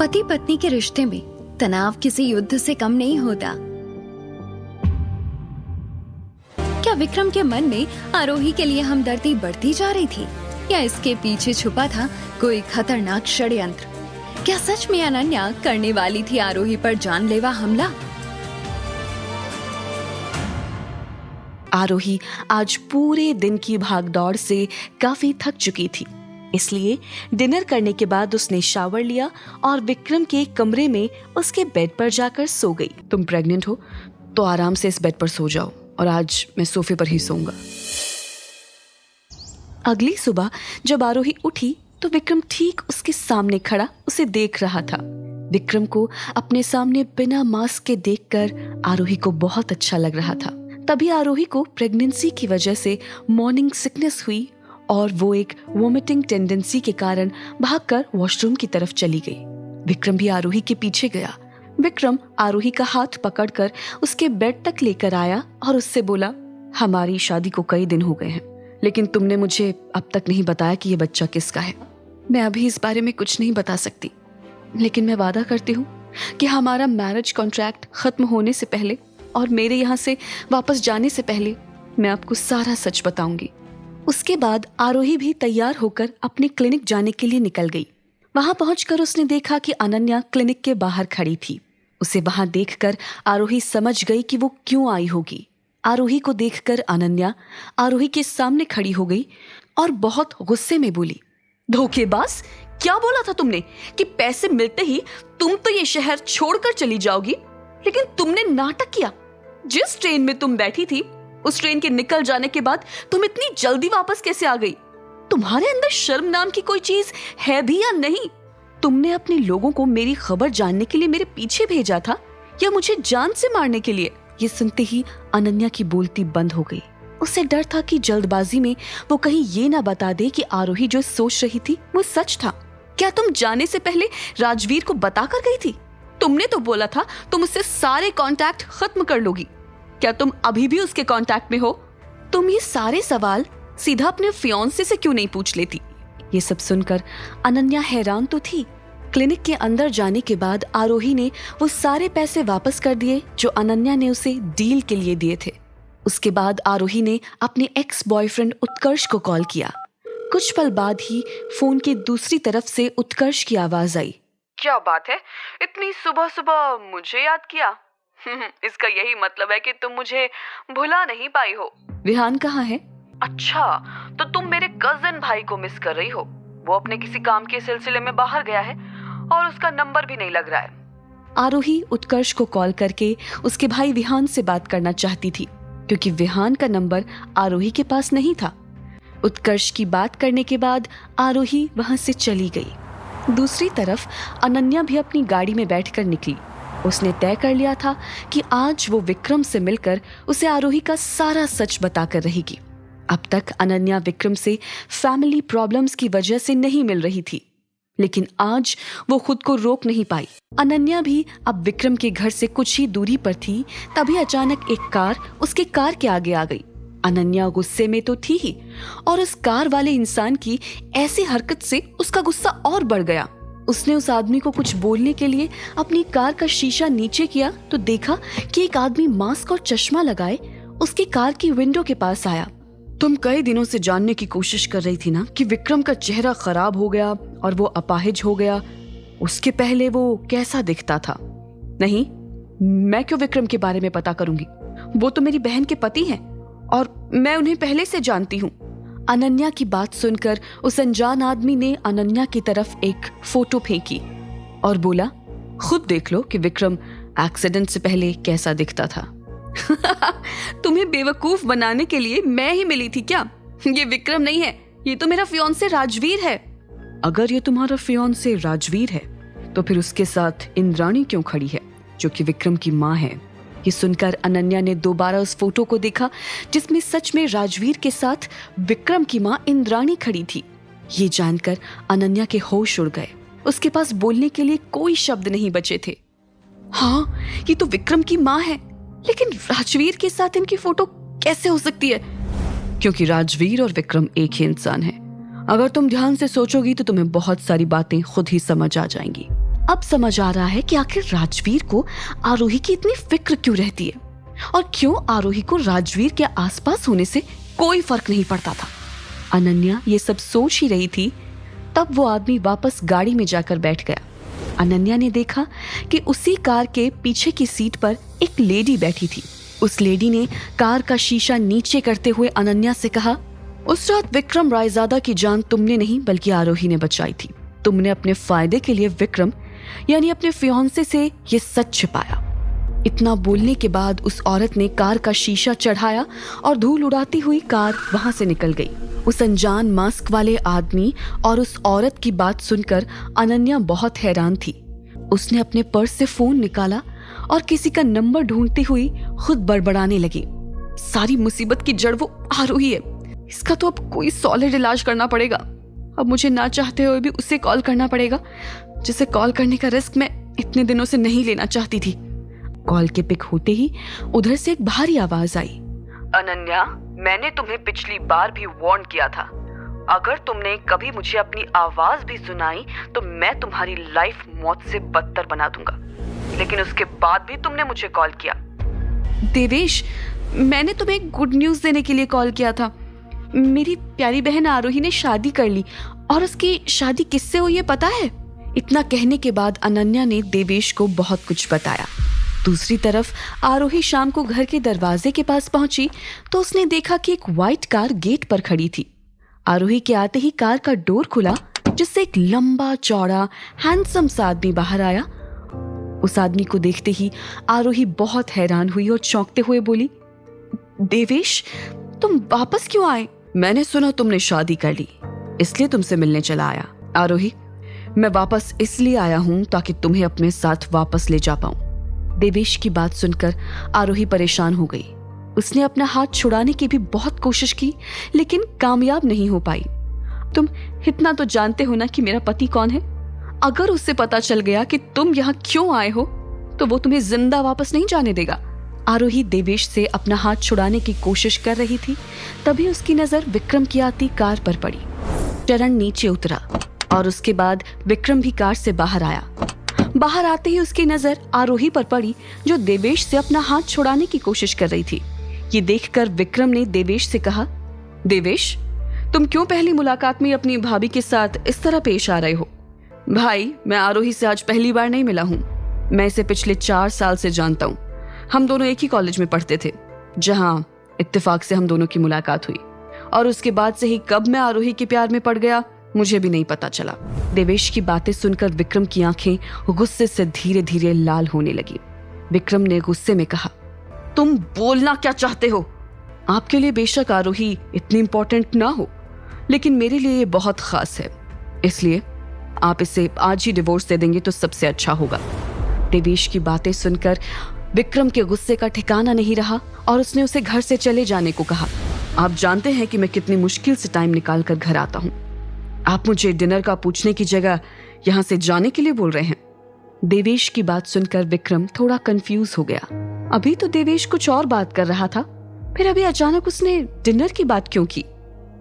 पति पत्नी के रिश्ते में तनाव किसी युद्ध से कम नहीं होता। क्या विक्रम के मन में आरोही के लिए हमदर्दी बढ़ती जा रही थी या इसके पीछे छुपा था कोई खतरनाक षड्यंत्र? क्या सच में अनन्या करने वाली थी आरोही पर जानलेवा हमला? आरोही आज पूरे दिन की भागदौड़ से काफी थक चुकी थी, इसलिए डिनर करने के बाद उसने शावर लिया और विक्रम के कमरे में उसके बेड पर जाकर सो गई। तुम प्रेग्नेंट हो तो आराम से इस बेड पर सो जाओ और आज मैं सोफे पर ही सोऊंगा। अगली सुबह जब आरोही उठी तो विक्रम ठीक उसके सामने खड़ा उसे देख रहा था। विक्रम को अपने सामने बिना मास्क के देखकर आरोही को बहुत अच्छा लग रहा था। तभी आरोही को प्रेगनेंसी की वजह से मॉर्निंग सिकनेस हुई और वो एक वोमिटिंग टेंडेंसी के कारण भागकर वॉशरूम की तरफ चली गई। विक्रम भी आरोही के पीछे गया। विक्रम आरोही का हाथ पकड़कर उसके बेड तक लेकर आया और उससे बोला, हमारी शादी को कई दिन हो गए हैं, लेकिन तुमने मुझे अब तक नहीं बताया कि ये बच्चा किसका है। मैं अभी इस बारे में कुछ नहीं बता सकती, लेकिन मैं वादा करती हूँ कि हमारा मैरिज कॉन्ट्रैक्ट खत्म होने से पहले और मेरे यहाँ से वापस जाने से पहले मैं आपको सारा सच बताऊंगी। उसके बाद आरोही भी तैयार होकर अपने क्लिनिक जाने के लिए निकल गई। वहां पहुंचकर उसने देखा कि अनन्या क्लिनिक के बाहर खड़ी थी। उसे वहां देखकर आरोही समझ गई कि वो क्यों आई होगी। आरोही को देखकर अनन्या आरोही के सामने खड़ी हो गई और बहुत गुस्से में बोली, धोखेबाज, क्या बोला था तुमने कि पैसे मिलते ही तुम तो ये शहर छोड़कर चली जाओगी, लेकिन तुमने नाटक किया। जिस ट्रेन में तुम बैठी थी उस ट्रेन के निकल जाने के बाद तुम इतनी जल्दी वापस कैसे आ गई? तुम्हारे अंदर शर्म नाम की कोई चीज है भी या नहीं? तुमने अपने लोगों को मेरी खबर जानने के लिए मेरे पीछे भेजा था या मुझे जान से मारने के लिए? ये सुनते ही अनन्या की बोलती बंद हो गई। उसे डर था कि जल्दबाजी में वो कहीं ये ना बता दे कि आरोही जो सोच रही थी वो सच था। क्या तुम जाने से पहले राजवीर को बता कर गई थी? तुमने तो बोला था तुम उससे सारे कांटेक्ट खत्म कर लोगी। क्या तुम अभी भी उसके कांटेक्ट में हो? तुम ये सारे सवाल सीधा अपने फियांसे से क्यों नहीं पूछ लेती? ये सब सुनकर अनन्या हैरान तो थी। क्लिनिक के अंदर जाने के बाद आरोही ने वो सारे पैसे वापस कर दिए जो अनन्या ने उसे डील के लिए दिए थे। उसके बाद आरोही ने अपने एक्स बॉयफ्रेंड उत्कर्ष को कॉल किया। कुछ पल बाद ही फोन की दूसरी तरफ से उत्कर्ष की आवाज आई, क्या बात है, इतनी सुबह सुबह मुझे याद किया? इसका यही मतलब है कि तुम मुझे भुला नहीं पाई हो। विहान कहाँ है? अच्छा, तो तुम मेरे कजिन भाई को मिस कर रही हो। वो अपने किसी काम के सिलसिले में बाहर गया है और उसका नंबर भी नहीं लग रहा है। आरोही उत्कर्ष को कॉल करके उसके भाई विहान से बात करना चाहती थी, क्योंकि विहान का नंबर आरोही के पास नहीं था। उत्कर्ष की बात करने के बाद आरोही वहां से चली गई। दूसरी तरफ अनन्या भी अपनी गाड़ी में बैठकर निकली। उसने तय कर लिया था कि आज वो विक्रम से मिलकर उसे आरोही का सारा सच बताकर रहेगी। अब तक अनन्या विक्रम से फैमिली प्रॉब्लम्स की वजह से नहीं मिल रही थी, लेकिन आज वो खुद को रोक नहीं पाई। अनन्या भी अब विक्रम के घर से कुछ ही दूरी पर थी। तभी अचानक एक कार उसके कार के आगे आ गई। अनन्या गुस्से में तो थी ही, और उस कार वाले इंसान की ऐसी हरकत से उसका गुस्सा और बढ़ गया। उसने उस आदमी को कुछ बोलने के लिए अपनी कार का शीशा नीचे किया तो देखा कि एक आदमी मास्क और चश्मा लगाए उसकी कार की विंडो के पास आया। तुम कई दिनों से जानने की कोशिश कर रही थी ना कि विक्रम का चेहरा खराब हो गया और वो अपाहिज हो गया। उसके पहले वो कैसा दिखता था? नहीं, मैं क्यों विक्रम के बारे में पता करूंगी? वो तो मेरी बहन के पति हैं और मैं उन्हें पहले से जानती हूँ। अनन्या की बात सुनकर उस अनजान आदमी ने अनन्या की तरफ एक फोटो फेंकी और बोला, खुद देख लो कि विक्रम एक्सीडेंट से पहले कैसा दिखता था। तुम्हें बेवकूफ बनाने के लिए मैं ही मिली थी क्या? ये विक्रम नहीं है, ये तो मेरा फियांसे राजवीर है। अगर ये तुम्हारा फियांसे राजवीर है तो फिर उसके साथ इंद्राणी क्यों खड़ी है, जो कि विक्रम की माँ है? ये सुनकर अनन्या ने दोबारा उस फोटो को देखा जिसमें सच में राजवीर के साथ विक्रम की माँ इंद्राणी खड़ी थी। ये जानकर अनन्या के होश उड़ गए। उसके पास बोलने के लिए कोई शब्द नहीं बचे थे। हाँ, ये तो विक्रम की माँ है, लेकिन राजवीर के साथ इनकी फोटो कैसे हो सकती है? क्योंकि राजवीर और विक्रम एक ही इंसान है। अगर तुम ध्यान से सोचोगी तो तुम्हें बहुत सारी बातें खुद ही समझ आ जाएंगी। अब समझ आ रहा है कि आखिर राजवीर को आरोही की इतनी फिक्र क्यों रहती है और क्यों आरोही को राजवीर के आसपास होने से कोई फर्क नहीं पड़ता था। अनन्या ये सब सोच ही रही थी, तब वो आदमी वापस गाड़ी में जाकर बैठ गया। अनन्या ने देखा कि उसी कार के पीछे की सीट पर एक लेडी बैठी थी। उस लेडी ने कार का शीशा नीचे करते हुए अनन्या से कहा, उस रात विक्रम रायजादा की जान तुमने नहीं बल्कि आरोही ने बचाई थी। तुमने अपने फायदे के लिए विक्रम यानी अपने फियांसे से ये सच छिपाया। इतना बोलने के बाद उस औरत ने कार का शीशा चढ़ाया और धूल उड़ाती हुई कार वहां से निकल गई। उस अनजान मास्क वाले आदमी और उस औरत की बात सुनकर अनन्या बहुत हैरान थी। उसने अपने पर्स से फोन निकाला और किसी का नंबर ढूंढती हुई खुद बड़बड़ाने लगी, सारी मुसीबत की जड़ वो आरोही है। इसका तो अब कोई सॉलिड इलाज करना पड़ेगा। अब मुझे ना चाहते हुए भी उसे कॉल करना पड़ेगा, जिसे कॉल करने का रिस्क मैं इतने दिनों से नहीं लेना चाहती थी। कॉल के पिक होते ही उधर से एक भारी आवाज आई, अनन्या, मैंने तुम्हें पिछली बार भी वार्न किया था, अगर तुमने कभी मुझे अपनी आवाज भी सुनाई तो मैं तुम्हारी लाइफ मौत से बदतर बना दूंगा। लेकिन उसके बाद भी तुमने मुझे कॉल किया। देवेश, मैंने तुम्हें गुड न्यूज देने के लिए कॉल किया था। मेरी प्यारी बहन आरोही ने शादी कर ली और उसकी शादी किससे हुई है पता है? इतना कहने के बाद अनन्या ने देवेश को बहुत कुछ बताया। दूसरी तरफ आरोही शाम को घर के दरवाजे के पास पहुंची तो उसने देखा कि एक व्हाइट कार गेट पर खड़ी थी। आरोही के आते ही कार का डोर खुला, जिससे एक लंबा चौड़ा हैंडसम सा आदमी बाहर आया। उस आदमी को देखते ही आरोही बहुत हैरान हुई और चौंकते हुए बोली, देवेश, तुम वापस क्यों आए? मैंने सुना तुमने शादी कर ली, इसलिए तुमसे मिलने चला आया। आरोही, मैं वापस इसलिए आया हूं ताकि तुम्हें अपने साथ वापस ले जा पाऊं। देवेश की बात सुनकर आरोही परेशान हो गई। उसने अपना हाथ छुड़ाने की भी बहुत कोशिश की, लेकिन कामयाब नहीं हो पाई। तुम इतना तो जानते हो ना कि मेरा पति कौन है? अगर उससे पता चल गया कि तुम यहाँ क्यों आए हो तो वो तुम्हें जिंदा वापस नहीं जाने देगा। आरोही देवेश से अपना हाथ छुड़ाने की कोशिश कर रही थी, तभी उसकी नजर विक्रम की आती कार पर पड़ी। चरण नीचे उतरा और उसके बाद विक्रम भी कार से बाहर आया। बाहर आते ही उसकी नजर आरोही पर पड़ी, जो देवेश से अपना हाथ छुड़ाने की कोशिश कर रही थी। ये देखकर विक्रम ने देवेश से कहा, देवेश, तुम क्यों पहली मुलाकात में अपनी भाभी के साथ इस तरह पेश आ रहे हो? भाई, मैं आरोही से आज पहली बार नहीं मिला हूँ। मैं इसे पिछले 4 साल से जानता हूँ। हम दोनों एक ही कॉलेज में पढ़ते थे, जहाँ इत्तेफाक से हम दोनों की मुलाकात हुई, और उसके बाद से ही कब मैं आरोही के प्यार में पड़ गया मुझे भी नहीं पता चला। देवेश की बातें सुनकर विक्रम की आंखें गुस्से से धीरे धीरे लाल होने लगी। विक्रम ने गुस्से में कहा, तुम बोलना क्या चाहते हो? आपके लिए बेशक आरोही इतनी इंपॉर्टेंट ना हो, लेकिन मेरे लिए ये बहुत खास है, इसलिए आप इसे आज ही डिवोर्स दे देंगे तो सबसे अच्छा होगा। देवेश की बातें सुनकर विक्रम के गुस्से का ठिकाना नहीं रहा और उसने उसे घर से चले जाने को कहा। आप जानते हैं कि मैं कितनी मुश्किल से टाइम निकाल कर घर आता हूँ। आप मुझे डिनर का पूछने की जगह यहाँ से जाने के लिए बोल रहे हैं। देवेश की बात सुनकर विक्रम थोड़ा कंफ्यूज हो गया। अभी तो देवेश कुछ और बात कर रहा था, फिर अभी अचानक उसने डिनर की बात क्यों की?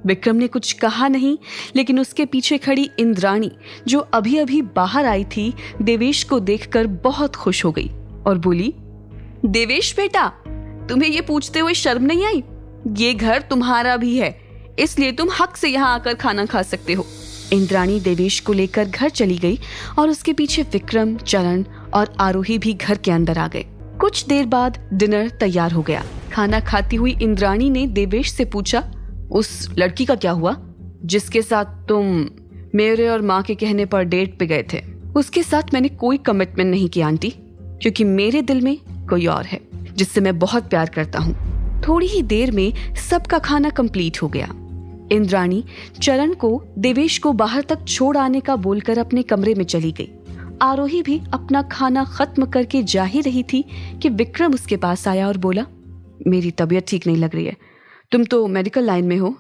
विक्रम ने कुछ कहा नहीं, लेकिन उसके पीछे खड़ी इंद्राणी, जो अभी अभी बाहर आई थी, देवेश को देखकर बहुत खुश हो गई और बोली, देवेश बेटा, तुम्हें ये पूछते हुए शर्म नहीं आई? ये घर तुम्हारा भी है, इसलिए तुम हक से यहाँ आकर खाना खा सकते हो। इंद्राणी देवेश को लेकर घर चली गई और उसके पीछे विक्रम, चरण और आरोही भी घर के अंदर आ गए। कुछ देर बाद डिनर तैयार हो गया। खाना खाती हुई इंद्राणी ने देवेश से पूछा, उस लड़की का क्या हुआ जिसके साथ तुम मेरे और माँ के कहने पर डेट पे गए थे? उसके साथ मैंने कोई कमिटमेंट नहीं किया आंटी, क्योंकि मेरे दिल में कोई और है जिससे मैं बहुत प्यार करता हूँ। थोड़ी ही देर में सबका खाना कंप्लीट हो गया। इंद्राणी चरण को देवेश को बाहर तक छोड़ आने का बोलकर अपने कमरे में चली गई। आरोही भी अपना खाना खत्म करके जा ही रही थी कि विक्रम उसके पास आया और बोला, मेरी तबीयत ठीक नहीं लग रही है, तुम तो मेडिकल लाइन में हो,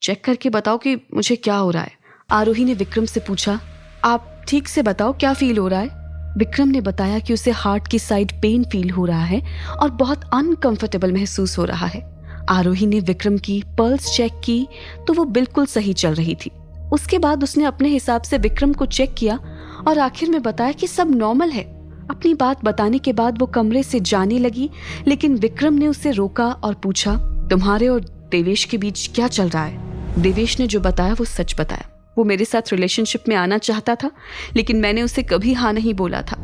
चेक करके बताओ कि मुझे क्या हो रहा है। आरोही ने विक्रम से पूछा, आप ठीक से बताओ क्या फील हो रहा है? विक्रम ने बताया कि उसे हार्ट की साइड पेन फील हो रहा है और बहुत अनकंफर्टेबल महसूस हो रहा है। आरोही ने विक्रम की पल्स चेक की तो वो बिल्कुल सही चल रही थी। उसके बाद उसने अपने हिसाब से विक्रम को चेक किया और आखिर में बताया कि सब नॉर्मल है। अपनी बात बताने के बाद वो कमरे से जाने लगी, लेकिन विक्रम ने उसे रोका और पूछा, तुम्हारे और देवेश के बीच क्या चल रहा है? देवेश ने जो बताया वो सच बताया। वो मेरे साथ रिलेशनशिप में आना चाहता था, लेकिन मैंने उसे कभी हाँ नहीं बोला था।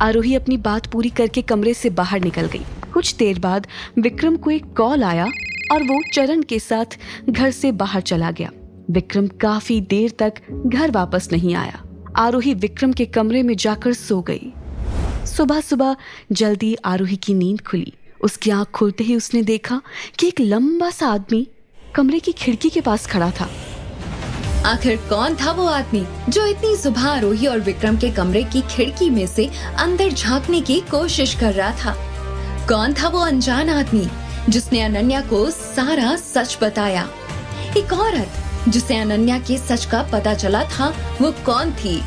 आरोही अपनी बात पूरी करके कमरे से बाहर निकल गई। कुछ देर बाद विक्रम को एक कॉल आया और वो चरण के साथ घर से बाहर चला गया। विक्रम काफी देर तक घर वापस नहीं आया। आरोही विक्रम के कमरे में जाकर सो गई। सुबह सुबह जल्दी आरोही की नींद खुली। उसकी आंख खुलते ही उसने देखा कि एक लंबा सा आदमी कमरे की खिड़की के पास खड़ा था। आखिर कौन था वो आदमी जो इतनी सुबह आरोही और विक्रम के कमरे की खिड़की में से अंदर झांकने की कोशिश कर रहा था? कौन था वो अनजान आदमी जिसने अनन्या को सारा सच बताया? एक औरत जिसे अनन्या के सच का पता चला था, वो कौन थी?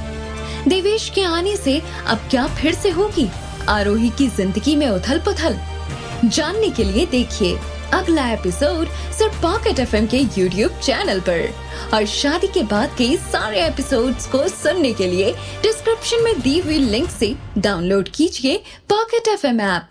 देवेश के आने से अब क्या फिर से होगी आरोही की जिंदगी में उथल पुथल? जानने के लिए देखिए अगला एपिसोड सिर्फ पॉकेट एफएम के YouTube चैनल पर। और शादी के बाद के सारे एपिसोड्स को सुनने के लिए डिस्क्रिप्शन में दी हुई लिंक से डाउनलोड कीजिए पॉकेट एफएम ऐप।